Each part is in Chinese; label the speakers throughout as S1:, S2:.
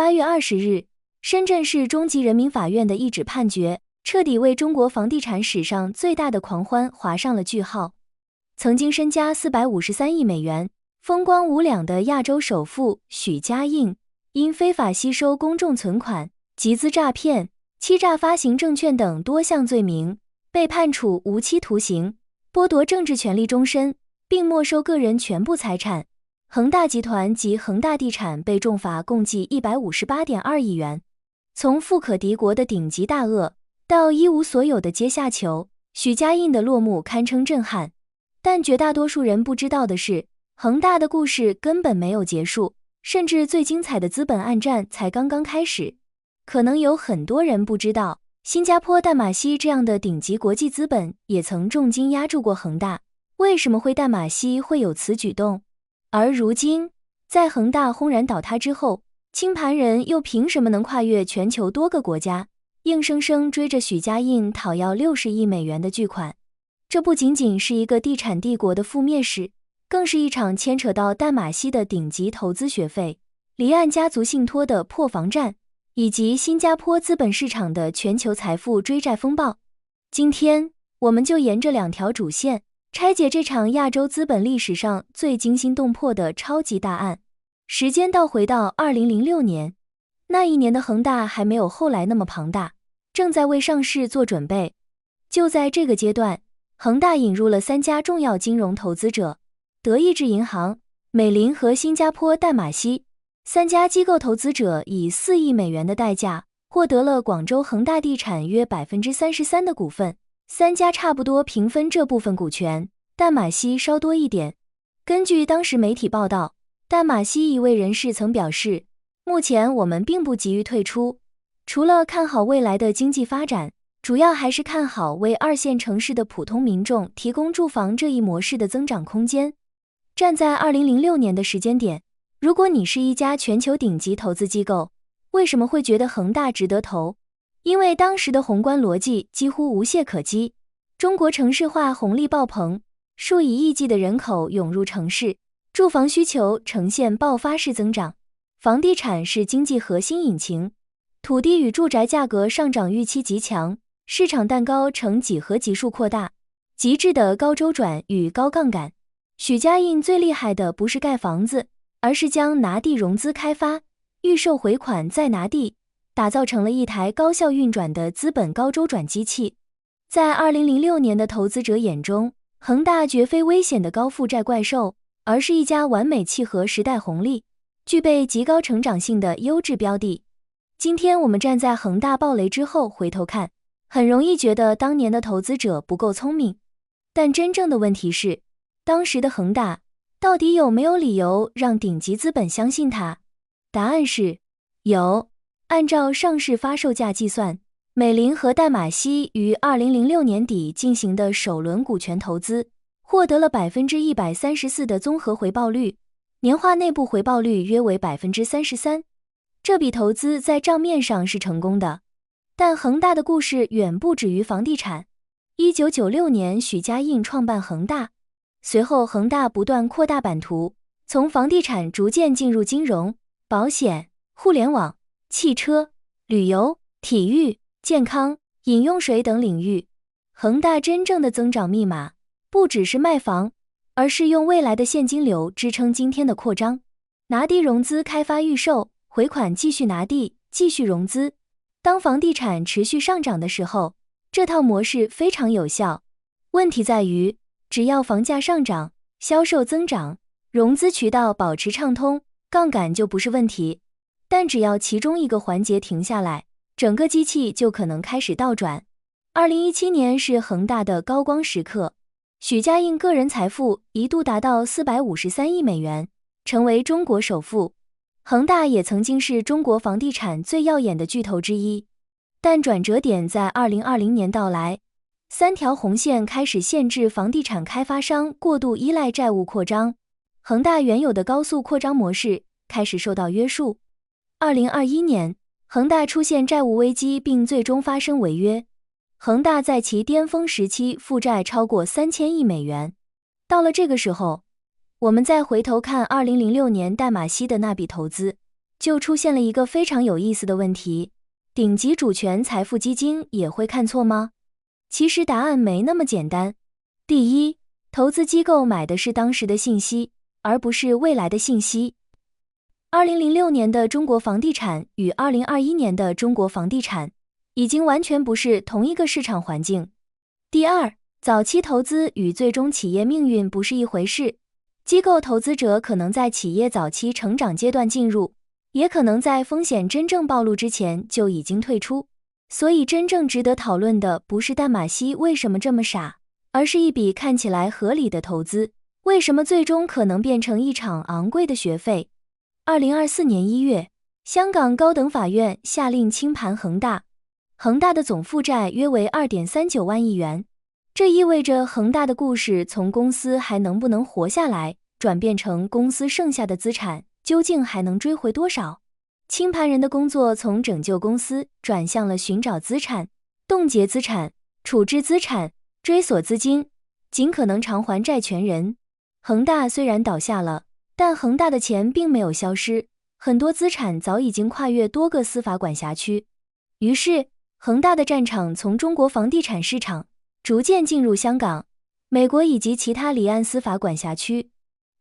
S1: 8月20日，深圳市中级人民法院的一纸判决，彻底为中国房地产史上最大的狂欢划上了句号。曾经身家453亿美元、风光无两的亚洲首富许家印，因非法吸收公众存款、集资诈骗、欺诈发行证券等多项罪名，被判处无期徒刑，剥夺政治权利终身，并没收个人全部财产。恒大集团及恒大地产被重罚共计158.2亿元。从富可敌国的顶级大鳄到一无所有的阶下囚，许家印的落幕堪称震撼。但绝大多数人不知道的是，恒大的故事根本没有结束，甚至最精彩的资本暗战才刚刚开始。可能有很多人不知道，新加坡淡马锡这样的顶级国际资本也曾重金压住过恒大。为什么淡马锡会有此举动？而如今，在恒大轰然倒塌之后，清盘人又凭什么能跨越全球多个国家，硬生生追着许家印讨要60亿美元的巨款？这不仅仅是一个地产帝国的覆灭史，更是一场牵扯到淡马锡的顶级投资学费、离岸家族信托的破防战，以及新加坡资本市场的全球财富追债风暴。今天，我们就沿着2条主线，拆解这场亚洲资本历史上最惊心动魄的超级大案。时间倒回到2006年，那一年的恒大还没有后来那么庞大，正在为上市做准备。就在这个阶段，恒大引入了3家重要金融投资者，德意志银行、美林和新加坡淡马锡。3家机构投资者以4亿美元的代价，获得了广州恒大地产约 33% 的股份。3家差不多平分这部分股权，淡马锡稍多一点。根据当时媒体报道，淡马锡一位人士曾表示，目前我们并不急于退出，除了看好未来的经济发展，主要还是看好为2线城市的普通民众提供住房这一模式的增长空间。站在2006年的时间点，如果你是一家全球顶级投资机构，为什么会觉得恒大值得投？因为当时的宏观逻辑几乎无懈可击，中国城市化红利爆棚，数以亿计的人口涌入城市，住房需求呈现爆发式增长，房地产是经济核心引擎，土地与住宅价格上涨预期极强，市场蛋糕呈几何级数扩大，极致的高周转与高杠杆。许家印最厉害的不是盖房子，而是将拿地融资开发、预售回款再拿地，打造成了一台高效运转的资本高周转机器。在2006年的投资者眼中，恒大绝非危险的高负债怪兽，而是一家完美契合时代红利、具备极高成长性的优质标的。今天我们站在恒大暴雷之后回头看，很容易觉得当年的投资者不够聪明。但真正的问题是，当时的恒大到底有没有理由让顶级资本相信它？答案是有。按照上市发售价计算，美林和淡马锡于2006年底进行的首轮股权投资，获得了 134% 的综合回报率，年化内部回报率约为 33%。这笔投资在账面上是成功的，但恒大的故事远不止于房地产。1996年，许家印创办恒大，随后恒大不断扩大版图，从房地产逐渐进入金融、保险、互联网、汽车、旅游、体育、健康、饮用水等领域。恒大真正的增长密码，不只是卖房，而是用未来的现金流支撑今天的扩张。拿地融资开发预售，回款继续拿地，继续融资。当房地产持续上涨的时候，这套模式非常有效。问题在于，只要房价上涨，销售增长，融资渠道保持畅通，杠杆就不是问题。但只要其中一个环节停下来，整个机器就可能开始倒转。2017年是恒大的高光时刻，许家印个人财富一度达到453亿美元，成为中国首富。恒大也曾经是中国房地产最耀眼的巨头之一。但转折点在2020年到来，3条红线开始限制房地产开发商过度依赖债务扩张，恒大原有的高速扩张模式开始受到约束。2021年，恒大出现债务危机并最终发生违约。恒大在其巅峰时期负债超过3000亿美元。到了这个时候，我们再回头看2006年淡马锡的那笔投资，就出现了一个非常有意思的问题：顶级主权财富基金也会看错吗？其实答案没那么简单。第一，投资机构买的是当时的信息，而不是未来的信息。2006年的中国房地产与2021年的中国房地产已经完全不是同一个市场环境。第二，早期投资与最终企业命运不是一回事。机构投资者可能在企业早期成长阶段进入，也可能在风险真正暴露之前就已经退出。所以真正值得讨论的不是淡马锡为什么这么傻，而是一笔看起来合理的投资，为什么最终可能变成一场昂贵的学费。2024年1月，香港高等法院下令清盘恒大。恒大的总负债约为 2.39 万亿元，这意味着恒大的故事从公司还能不能活下来，转变成公司剩下的资产究竟还能追回多少。清盘人的工作从拯救公司转向了寻找资产、冻结资产、处置资产、追索资金，尽可能偿还债权人。恒大虽然倒下了，但恒大的钱并没有消失，很多资产早已经跨越多个司法管辖区。于是，恒大的战场从中国房地产市场逐渐进入香港、美国以及其他离岸司法管辖区。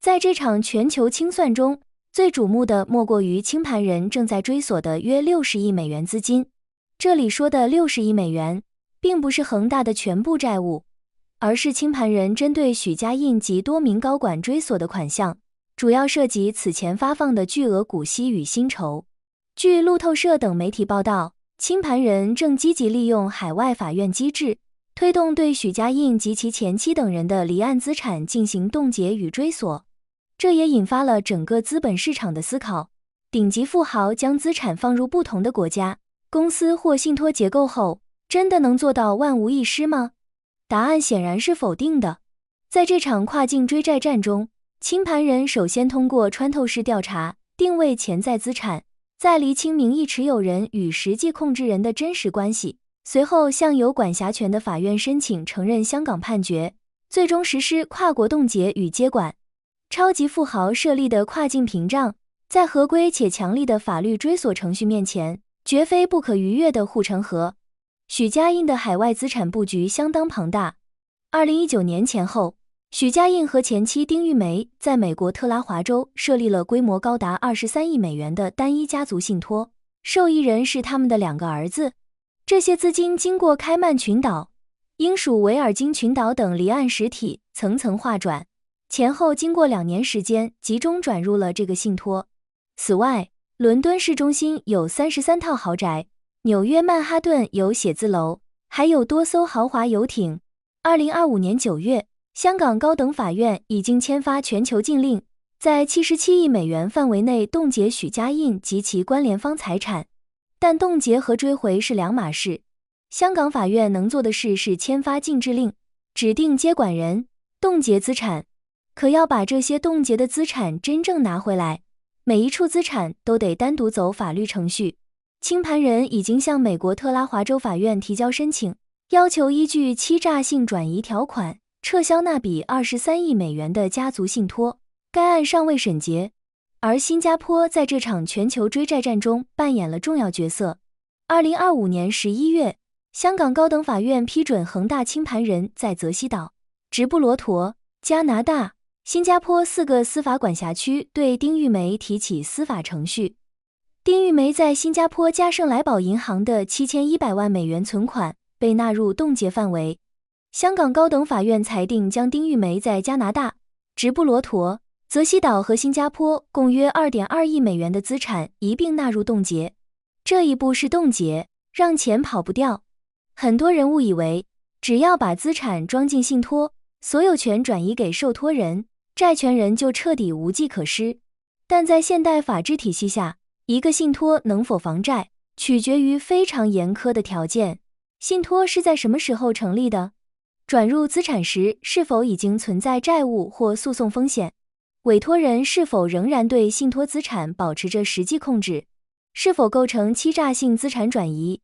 S1: 在这场全球清算中，最瞩目的莫过于清盘人正在追索的约60亿美元资金。这里说的60亿美元，并不是恒大的全部债务，而是清盘人针对许家印及多名高管追索的款项，主要涉及此前发放的巨额股息与薪酬。据路透社等媒体报道，清盘人正积极利用海外法院机制，推动对许家印及其前妻等人的离岸资产进行冻结与追索。这也引发了整个资本市场的思考：顶级富豪将资产放入不同的国家、公司或信托结构后，真的能做到万无一失吗？答案显然是否定的。在这场跨境追债战中，清盘人首先通过穿透式调查定位潜在资产，再厘清名义持有人与实际控制人的真实关系，随后向有管辖权的法院申请承认香港判决，最终实施跨国冻结与接管。超级富豪设立的跨境屏障，在合规且强力的法律追索程序面前，绝非不可逾越的护城河。许家印的海外资产布局相当庞大。2019年前后，许家印和前妻丁玉梅在美国特拉华州设立了规模高达23亿美元的单一家族信托，受益人是他们的2个儿子。这些资金经过开曼群岛、英属维尔京群岛等离岸实体层层划转，前后经过2年时间集中转入了这个信托。此外，伦敦市中心有33套豪宅，纽约曼哈顿有写字楼，还有多艘豪华游艇。2025年9月，香港高等法院已经签发全球禁令，在77亿美元范围内冻结许家印及其关联方财产。但冻结和追回是两码事。香港法院能做的事是签发禁制令，指定接管人，冻结资产。可要把这些冻结的资产真正拿回来，每一处资产都得单独走法律程序。清盘人已经向美国特拉华州法院提交申请，要求依据欺诈性转移条款撤销那笔23亿美元的家族信托，该案尚未审结。而新加坡在这场全球追债战中扮演了重要角色。2025年11月，香港高等法院批准恒大清盘人在泽西岛、直布罗陀、加拿大、新加坡4个司法管辖区对丁玉梅提起司法程序。丁玉梅在新加坡嘉盛来宝银行的7100万美元存款被纳入冻结范围。香港高等法院裁定将丁玉梅在加拿大、直布罗陀、泽西岛和新加坡共约 2.2 亿美元的资产一并纳入冻结。这一步是冻结，让钱跑不掉。很多人误以为，只要把资产装进信托，所有权转移给受托人，债权人就彻底无计可施。但在现代法治体系下，一个信托能否防债，取决于非常严苛的条件。信托是在什么时候成立的？转入资产时是否已经存在债务或诉讼风险？委托人是否仍然对信托资产保持着实际控制？是否构成欺诈性资产转移？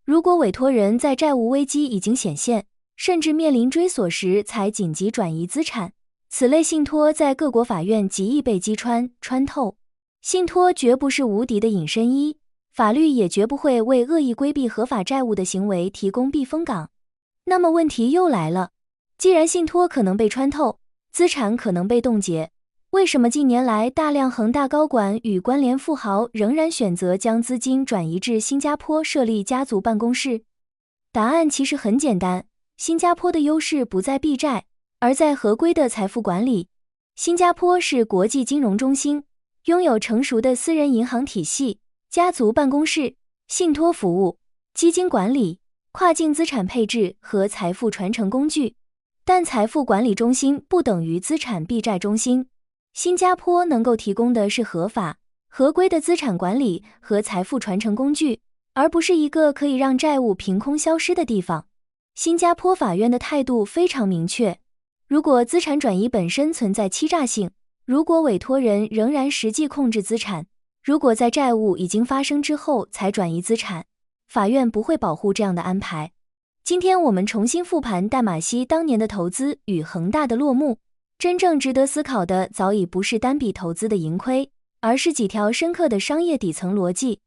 S1: 如果委托人在债务危机已经显现，甚至面临追索时才紧急转移资产，此类信托在各国法院极易被击穿、穿透。信托绝不是无敌的隐身衣，法律也绝不会为恶意规避合法债务的行为提供避风港。那么问题又来了，既然信托可能被穿透，资产可能被冻结，为什么近年来大量恒大高管与关联富豪仍然选择将资金转移至新加坡设立家族办公室？答案其实很简单，新加坡的优势不在避债，而在合规的财富管理。新加坡是国际金融中心，拥有成熟的私人银行体系、家族办公室、信托服务、基金管理、跨境资产配置和财富传承工具。但财富管理中心不等于资产避债中心。新加坡能够提供的是合法、合规的资产管理和财富传承工具，而不是一个可以让债务凭空消失的地方。新加坡法院的态度非常明确，如果资产转移本身存在欺诈性，如果委托人仍然实际控制资产，如果在债务已经发生之后才转移资产，法院不会保护这样的安排。今天我们重新复盘淡马锡当年的投资与恒大的落幕，真正值得思考的早已不是单笔投资的盈亏，而是几条深刻的商业底层逻辑。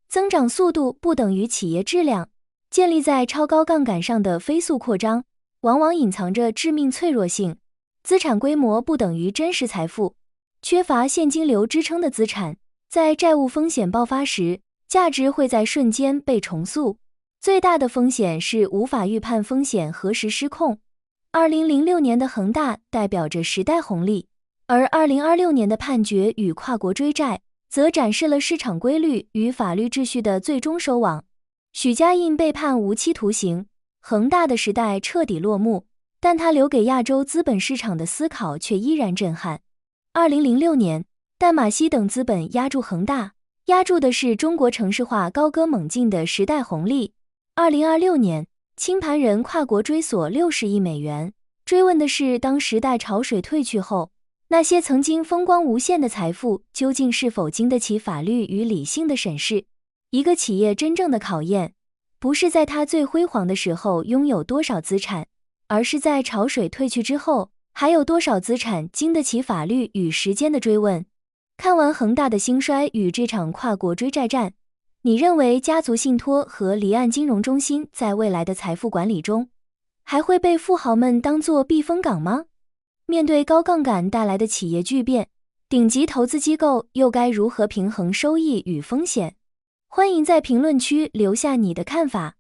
S1: 增长速度不等于企业质量，建立在超高杠杆上的飞速扩张，往往隐藏着致命脆弱性。资产规模不等于真实财富，缺乏现金流支撑的资产，在债务风险爆发时，价值会在瞬间被重塑。最大的风险是无法预判风险何时失控。2006年的恒大代表着时代红利，而2026年的判决与跨国追债则展示了市场规律与法律秩序的最终收网。许家印被判无期徒刑，恒大的时代彻底落幕，但他留给亚洲资本市场的思考却依然震撼。2006年，淡马锡等资本压住恒大，压住的是中国城市化高歌猛进的时代红利。2026年，清盘人跨国追索60亿美元，追问的是当时代潮水退去后，那些曾经风光无限的财富究竟是否经得起法律与理性的审视。一个企业真正的考验，不是在它最辉煌的时候拥有多少资产，而是在潮水退去之后，还有多少资产经得起法律与时间的追问。看完恒大的兴衰与这场跨国追债战，你认为家族信托和离岸金融中心在未来的财富管理中，还会被富豪们当作避风港吗？面对高杠杆带来的企业巨变，顶级投资机构又该如何平衡收益与风险？欢迎在评论区留下你的看法。